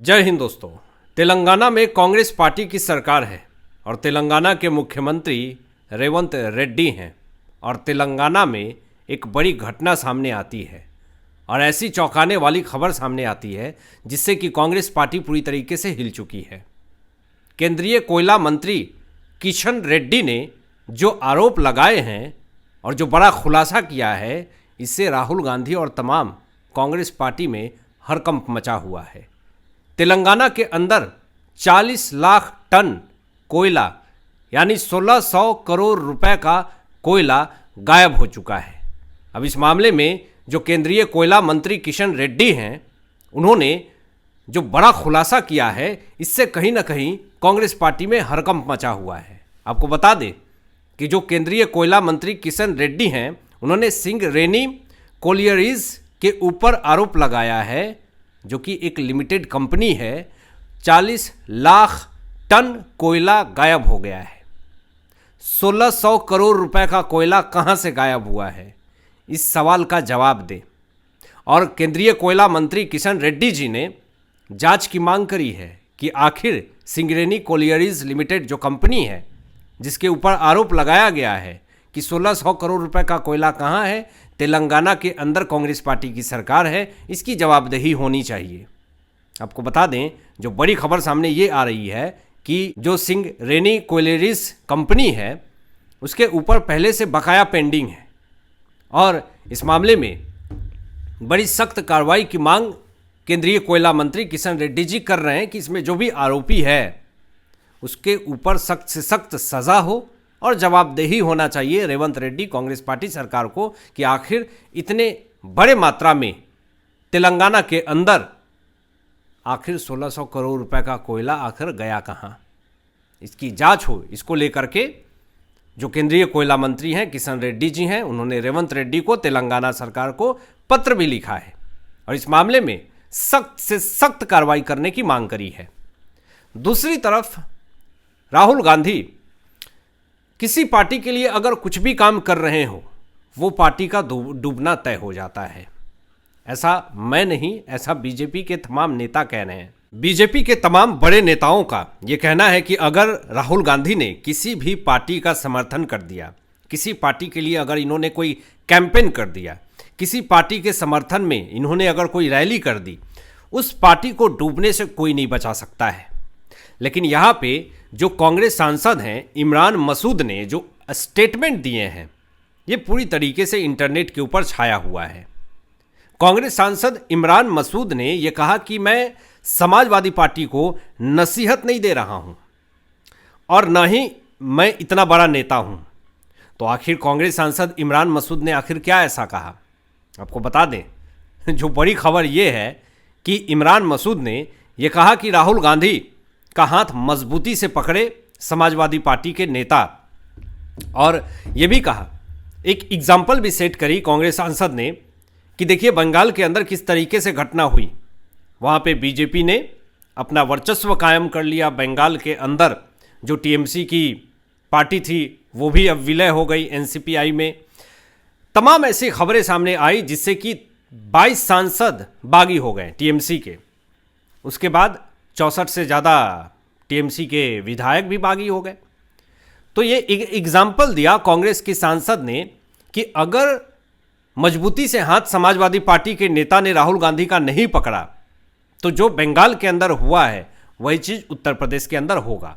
जय हिंद दोस्तों। तेलंगाना में कांग्रेस पार्टी की सरकार है और तेलंगाना के मुख्यमंत्री रेवंत रेड्डी हैं और तेलंगाना में एक बड़ी घटना सामने आती है और ऐसी चौंकाने वाली खबर सामने आती है जिससे कि कांग्रेस पार्टी पूरी तरीके से हिल चुकी है। केंद्रीय कोयला मंत्री किशन रेड्डी ने जो आरोप लगाए हैं और जो बड़ा खुलासा किया है, इससे राहुल गांधी और तमाम कांग्रेस पार्टी में हड़कंप मचा हुआ है। तेलंगाना के अंदर 40 लाख टन कोयला यानी 1600 करोड़ रुपए का कोयला गायब हो चुका है। अब इस मामले में जो केंद्रीय कोयला मंत्री किशन रेड्डी हैं, उन्होंने जो बड़ा खुलासा किया है, इससे कहीं ना कहीं कांग्रेस पार्टी में हड़कंप मचा हुआ है। आपको बता दें कि जो केंद्रीय कोयला मंत्री किशन रेड्डी हैं, उन्होंने सिंगरेनी कोलियरीज के ऊपर आरोप लगाया है, जो कि एक लिमिटेड कंपनी है। 40 लाख टन कोयला गायब हो गया है। 1600 करोड़ रुपए का कोयला कहां से गायब हुआ है, इस सवाल का जवाब दे। और केंद्रीय कोयला मंत्री किशन रेड्डी जी ने जांच की मांग करी है कि आखिर सिंगरेनी कोलियरीज लिमिटेड जो कंपनी है, जिसके ऊपर आरोप लगाया गया है कि 1600 करोड़ रुपए का कोयला कहां है, तेलंगाना के अंदर कांग्रेस पार्टी की सरकार है, इसकी जवाबदेही होनी चाहिए। आपको बता दें, जो बड़ी खबर सामने ये आ रही है कि जो सिंगरेनी कोलियरीज कंपनी है, उसके ऊपर पहले से बकाया पेंडिंग है और इस मामले में बड़ी सख्त कार्रवाई की मांग केंद्रीय कोयला मंत्री किशन रेड्डी जी कर रहे हैं कि इसमें जो भी आरोपी है उसके ऊपर सख्त से सख्त सजा हो और जवाबदेही होना चाहिए रेवंत रेड्डी कांग्रेस पार्टी सरकार को कि आखिर इतने बड़े मात्रा में तेलंगाना के अंदर आखिर 1600 करोड़ रुपए का कोयला आखिर गया कहां, इसकी जांच हो। इसको लेकर के जो केंद्रीय कोयला मंत्री हैं किशन रेड्डी जी हैं, उन्होंने रेवंत रेड्डी को तेलंगाना सरकार को पत्र भी लिखा है और इस मामले में सख्त से सख्त कार्रवाई करने की मांग करी है। दूसरी तरफ राहुल गांधी किसी पार्टी के लिए अगर कुछ भी काम कर रहे हो, वो पार्टी का डूबना तय हो जाता है। ऐसा मैं नहीं, ऐसा बीजेपी के तमाम नेता कह रहे हैं। बीजेपी के तमाम बड़े नेताओं का ये कहना है कि अगर राहुल गांधी ने किसी भी पार्टी का समर्थन कर दिया, किसी पार्टी के लिए अगर इन्होंने कोई कैंपेन कर दिया, किसी पार्टी के समर्थन में इन्होंने अगर कोई रैली कर दी, उस पार्टी को डूबने से कोई नहीं बचा सकता है। लेकिन यहाँ पे जो कांग्रेस सांसद हैं इमरान मसूद ने जो स्टेटमेंट दिए हैं, ये पूरी तरीके से इंटरनेट के ऊपर छाया हुआ है। कांग्रेस सांसद इमरान मसूद ने यह कहा कि मैं समाजवादी पार्टी को नसीहत नहीं दे रहा हूं और न ही मैं इतना बड़ा नेता हूं। तो आखिर कांग्रेस सांसद इमरान मसूद ने आखिर क्या ऐसा कहा, आपको बता दें। जो बड़ी खबर यह है कि इमरान मसूद ने यह कहा कि राहुल गांधी का हाथ मजबूती से पकड़े समाजवादी पार्टी के नेता, और यह भी कहा, एक एग्जाम्पल भी सेट करी कांग्रेस सांसद ने कि देखिए बंगाल के अंदर किस तरीके से घटना हुई। वहाँ पे बीजेपी ने अपना वर्चस्व कायम कर लिया। बंगाल के अंदर जो टीएमसी की पार्टी थी वो भी अब विलय हो गई एनसीपीआई में। तमाम ऐसी खबरें सामने आई जिससे कि 22 सांसद बागी हो गए टीएमसी के। उसके बाद 64 से ज़्यादा टीएमसी के विधायक भी बागी हो गए। तो ये एक एग्जाम्पल दिया कांग्रेस की सांसद ने कि अगर मजबूती से हाथ समाजवादी पार्टी के नेता ने राहुल गांधी का नहीं पकड़ा, तो जो बंगाल के अंदर हुआ है वही चीज़ उत्तर प्रदेश के अंदर होगा।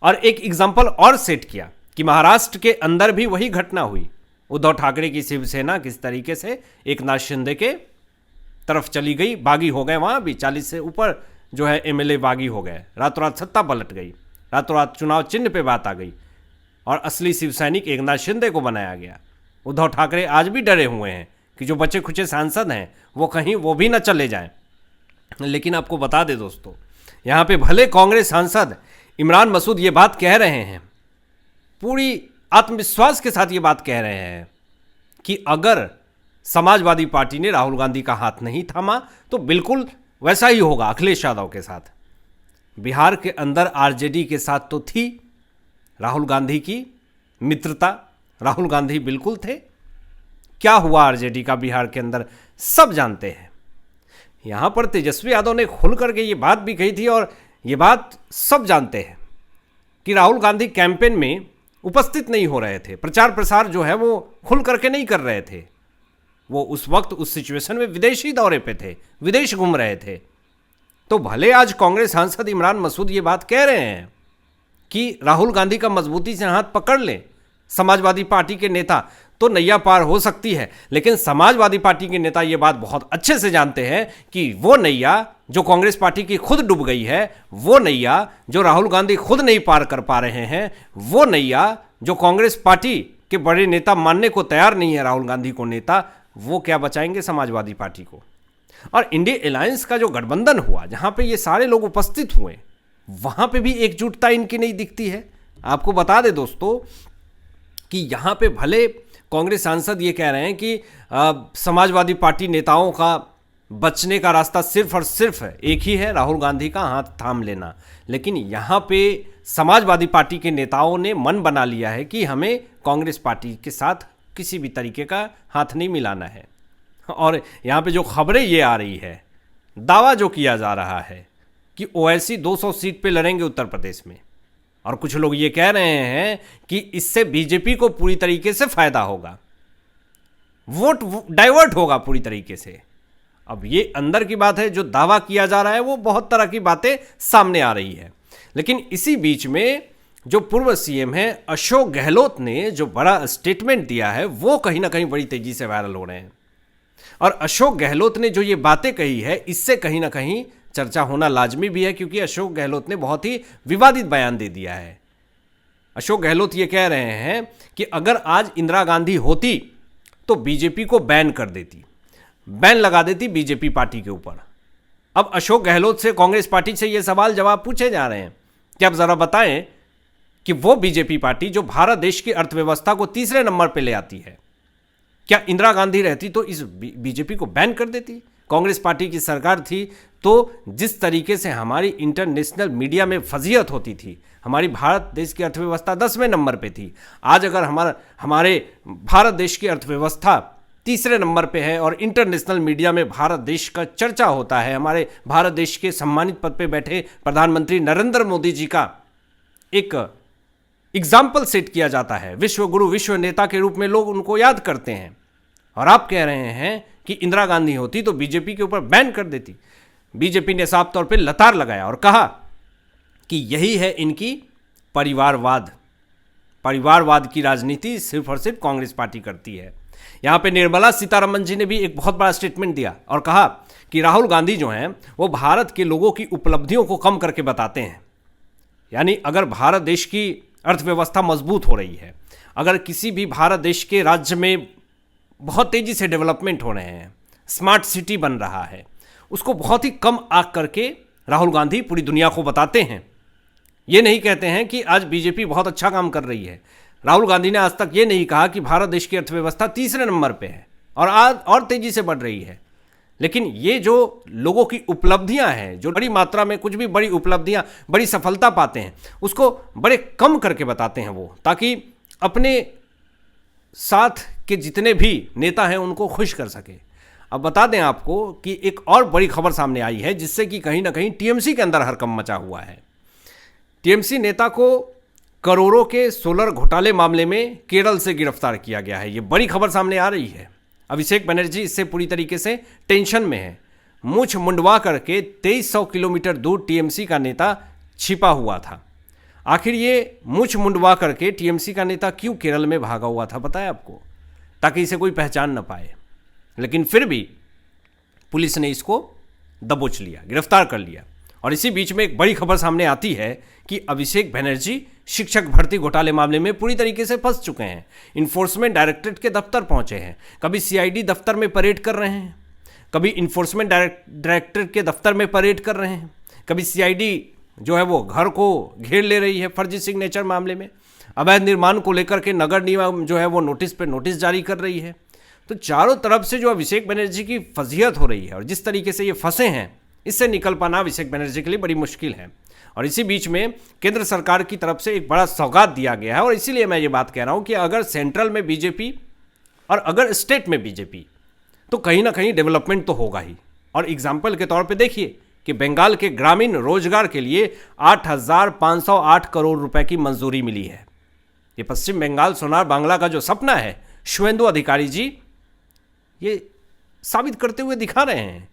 और एक एग्जाम्पल और सेट किया कि महाराष्ट्र के अंदर भी वही घटना हुई। उद्धव ठाकरे की शिवसेना किस तरीके से एकनाथ शिंदे के तरफ चली गई, बागी हो गए। वहाँ भी 40 से ऊपर जो है एमएलए बागी हो गए। रातों रात सत्ता पलट गई, रातों रात चुनाव चिन्ह पे बात आ गई और असली शिव सैनिक एकनाथ शिंदे को बनाया गया। उद्धव ठाकरे आज भी डरे हुए हैं कि जो बचे खुचे सांसद हैं वो कहीं वो भी न चले जाएं। लेकिन आपको बता दें दोस्तों, यहाँ पे भले कांग्रेस सांसद इमरान मसूद ये बात कह रहे हैं, पूरी आत्मविश्वास के साथ ये बात कह रहे हैं कि अगर समाजवादी पार्टी ने राहुल गांधी का हाथ नहीं थामा तो बिल्कुल वैसा ही होगा अखिलेश यादव के साथ। बिहार के अंदर आरजेडी के साथ तो थी राहुल गांधी की मित्रता, राहुल गांधी बिल्कुल थे। क्या हुआ आरजेडी का बिहार के अंदर सब जानते हैं। यहाँ पर तेजस्वी यादव ने खुल करके ये बात भी कही थी, और ये बात सब जानते हैं कि राहुल गांधी कैंपेन में उपस्थित नहीं हो रहे थे, प्रचार प्रसार जो है वो खुल करके नहीं कर रहे थे। वो उस वक्त उस सिचुएशन में विदेशी दौरे पे थे, विदेश घूम रहे थे। तो भले आज कांग्रेस सांसद इमरान मसूद ये बात कह रहे हैं कि राहुल गांधी का मजबूती से हाथ पकड़ लें समाजवादी पार्टी के नेता, तो नैया पार हो सकती है, लेकिन समाजवादी पार्टी के नेता ये बात बहुत अच्छे से जानते हैं कि वो नैया जो कांग्रेस पार्टी की खुद डूब गई है, वो नैया जो राहुल गांधी खुद नहीं पार कर पा रहे हैं, वो नैया जो कांग्रेस पार्टी के बड़े नेता मानने को तैयार नहीं है राहुल गांधी को नेता, वो क्या बचाएंगे समाजवादी पार्टी को। और इंडिया अलायंस का जो गठबंधन हुआ, जहां पे ये सारे लोग उपस्थित हुए, वहां पे भी एकजुटता इनकी नहीं दिखती है। आपको बता दें दोस्तों कि यहां पे भले कांग्रेस सांसद ये कह रहे हैं कि समाजवादी पार्टी नेताओं का बचने का रास्ता सिर्फ और सिर्फ एक ही है, राहुल गांधी का हाथ थाम लेना, लेकिन यहाँ पे समाजवादी पार्टी के नेताओं ने मन बना लिया है कि हमें कांग्रेस पार्टी के साथ किसी भी तरीके का हाथ नहीं मिलाना है। और यहाँ पे जो खबरें ये आ रही है, दावा जो किया जा रहा है कि ओवैसी 200 सीट पे लड़ेंगे उत्तर प्रदेश में, और कुछ लोग ये कह रहे हैं कि इससे बीजेपी को पूरी तरीके से फायदा होगा, वोट डाइवर्ट होगा पूरी तरीके से। अब ये अंदर की बात है, जो दावा किया जा रहा है वो बहुत तरह की बातें सामने आ रही है। लेकिन इसी बीच में जो पूर्व सीएम है अशोक गहलोत ने जो बड़ा स्टेटमेंट दिया है, वो कहीं ना कहीं बड़ी तेजी से वायरल हो रहे हैं। और अशोक गहलोत ने जो ये बातें कही है, इससे कहीं ना कहीं चर्चा होना लाजमी भी है, क्योंकि अशोक गहलोत ने बहुत ही विवादित बयान दे दिया है। अशोक गहलोत ये कह रहे हैं कि अगर आज इंदिरा गांधी होती तो बीजेपी को बैन कर देती, बैन लगा देती बीजेपी पार्टी के ऊपर। अब अशोक गहलोत से, कांग्रेस पार्टी से ये सवाल जवाब पूछे जा रहे हैं कि आप जरा बताएं कि वो बीजेपी पार्टी जो भारत देश की अर्थव्यवस्था को तीसरे नंबर पे ले आती है, क्या इंदिरा गांधी रहती तो इस बीजेपी को बैन कर देती? कांग्रेस पार्टी की सरकार थी तो जिस तरीके से हमारी इंटरनेशनल मीडिया में फजीहत होती थी, हमारी भारत देश की अर्थव्यवस्था 10वें नंबर पे थी, आज अगर हमारे भारत देश की अर्थव्यवस्था तीसरे नंबर पे है और इंटरनेशनल मीडिया में भारत देश का चर्चा होता है, हमारे भारत देश के सम्मानित पद पे बैठे प्रधानमंत्री नरेंद्र मोदी जी का एक एग्जाम्पल सेट किया जाता है, विश्व गुरु विश्व नेता के रूप में लोग उनको याद करते हैं, और आप कह रहे हैं कि इंदिरा गांधी होती तो बीजेपी के ऊपर बैन कर देती। बीजेपी ने साफ तौर पे लतार लगाया और कहा कि यही है इनकी परिवारवाद की राजनीति सिर्फ और सिर्फ कांग्रेस पार्टी करती है। यहां पे निर्मला सीतारमण जी ने भी एक बहुत बड़ा स्टेटमेंट दिया और कहा कि राहुल गांधी जो हैं वो भारत के लोगों की उपलब्धियों को कम करके बताते हैं। यानी अगर भारत देश की अर्थव्यवस्था मजबूत हो रही है, अगर किसी भी भारत देश के राज्य में बहुत तेजी से डेवलपमेंट हो रहे हैं, स्मार्ट सिटी बन रहा है, उसको बहुत ही कम आंक करके राहुल गांधी पूरी दुनिया को बताते हैं। ये नहीं कहते हैं कि आज बीजेपी बहुत अच्छा काम कर रही है। राहुल गांधी ने आज तक ये नहीं कहा कि भारत देश की अर्थव्यवस्था तीसरे नंबर पे है और आज और तेजी से बढ़ रही है। लेकिन ये जो लोगों की उपलब्धियां हैं, जो बड़ी मात्रा में कुछ भी बड़ी उपलब्धियां, बड़ी सफलता पाते हैं, उसको बड़े कम करके बताते हैं वो, ताकि अपने साथ के जितने भी नेता हैं उनको खुश कर सके। अब बता दें आपको कि एक और बड़ी खबर सामने आई है जिससे कि कहीं ना कहीं टीएमसी के अंदर हड़कंप मचा हुआ है। टीएमसी नेता को करोड़ों के सोलर घोटाले मामले में केरल से गिरफ्तार किया गया है। ये बड़ी खबर सामने आ रही है। अभिषेक बनर्जी इससे पूरी तरीके से टेंशन में है। मूछ मुंडवा करके 2300 किलोमीटर दूर टीएमसी का नेता छिपा हुआ था। आखिर ये मूछ मुंडवा करके टीएमसी का नेता क्यों केरल में भागा हुआ था पता है आपको? ताकि इसे कोई पहचान न पाए। लेकिन फिर भी पुलिस ने इसको दबोच लिया, गिरफ्तार कर लिया। और इसी बीच में एक बड़ी खबर सामने आती है कि अभिषेक बनर्जी शिक्षक भर्ती घोटाले मामले में पूरी तरीके से फंस चुके हैं। इन्फोर्समेंट डायरेक्टरेट के दफ्तर पहुंचे हैं, कभी सीआईडी दफ्तर में परेड कर रहे हैं, कभी इन्फोर्समेंट डायरेक्टरेट के दफ्तर में परेड कर रहे हैं, कभी सीआईडी जो है वो घर को घेर ले रही है फर्जी सिग्नेचर मामले में, अवैध निर्माण को लेकर के नगर निगम जो है वो नोटिस पे नोटिस जारी कर रही है। तो चारों तरफ से जो अभिषेक बनर्जी की फजीहत हो रही है और जिस तरीके से ये फंसे हैं, इससे निकल पाना अभिषेक बनर्जी के लिए बड़ी मुश्किल है। और इसी बीच में केंद्र सरकार की तरफ से एक बड़ा सौगात दिया गया है। और इसीलिए मैं ये बात कह रहा हूँ कि अगर सेंट्रल में बीजेपी और अगर स्टेट में बीजेपी, तो कहीं ना कहीं डेवलपमेंट तो होगा ही। और एग्जाम्पल के तौर पे देखिए कि बंगाल के ग्रामीण रोजगार के लिए 8,508 करोड़ रुपए की मंजूरी मिली है। ये पश्चिम बंगाल सोनार बांग्ला का जो सपना है, शुभेंदु अधिकारी जी ये साबित करते हुए दिखा रहे हैं।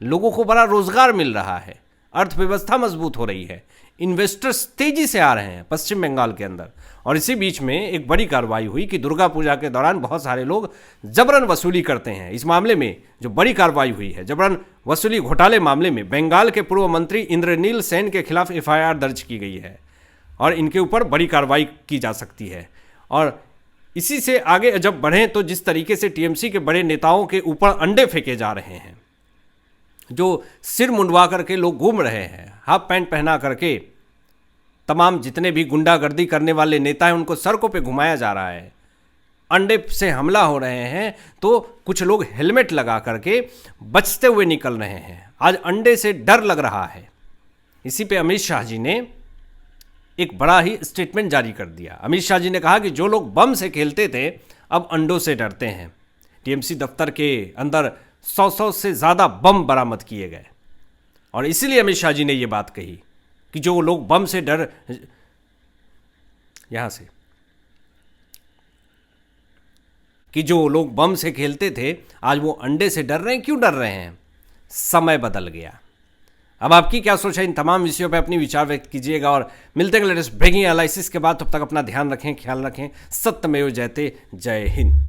लोगों को बड़ा रोजगार मिल रहा है, अर्थव्यवस्था मजबूत हो रही है, इन्वेस्टर्स तेजी से आ रहे हैं पश्चिम बंगाल के अंदर। और इसी बीच में एक बड़ी कार्रवाई हुई कि दुर्गा पूजा के दौरान बहुत सारे लोग जबरन वसूली करते हैं। इस मामले में जो बड़ी कार्रवाई हुई है, जबरन वसूली घोटाले मामले में बंगाल के पूर्व मंत्री इंद्रनील सेन के खिलाफ एफआईआर दर्ज की गई है और इनके ऊपर बड़ी कार्रवाई की जा सकती है। और इसी से आगे जब बढ़ें तो जिस तरीके से टीएमसी के बड़े नेताओं के ऊपर अंडे फेंके जा रहे हैं, जो सिर मुंडवा करके लोग घूम रहे हैं, हाफ पैंट पहना करके, तमाम जितने भी गुंडागर्दी करने वाले नेता हैं उनको सड़कों पे घुमाया जा रहा है, अंडे से हमला हो रहे हैं, तो कुछ लोग हेलमेट लगा करके बचते हुए निकल रहे हैं। आज अंडे से डर लग रहा है। इसी पे अमित शाह जी ने एक बड़ा ही स्टेटमेंट जारी कर दिया। अमित शाह जी ने कहा कि जो लोग बम से खेलते थे अब अंडों से डरते हैं। टीएमसी दफ्तर के अंदर 100 से ज़्यादा बम बरामद किए गए और इसीलिए अमित शाह जी ने ये बात कही कि जो लोग बम से डर यहां से कि जो लोग बम से खेलते थे आज वो अंडे से डर रहे हैं। क्यों डर रहे हैं? समय बदल गया। अब आपकी क्या सोच है? इन तमाम विषयों पर अपनी विचार व्यक्त कीजिएगा और मिलते हैं लेटेस्ट ब्रेकिंग एनालिसिस के बाद। तब तक अपना ध्यान रखें, ख्याल रखें। सत्यमेव जयते। जय हिंद।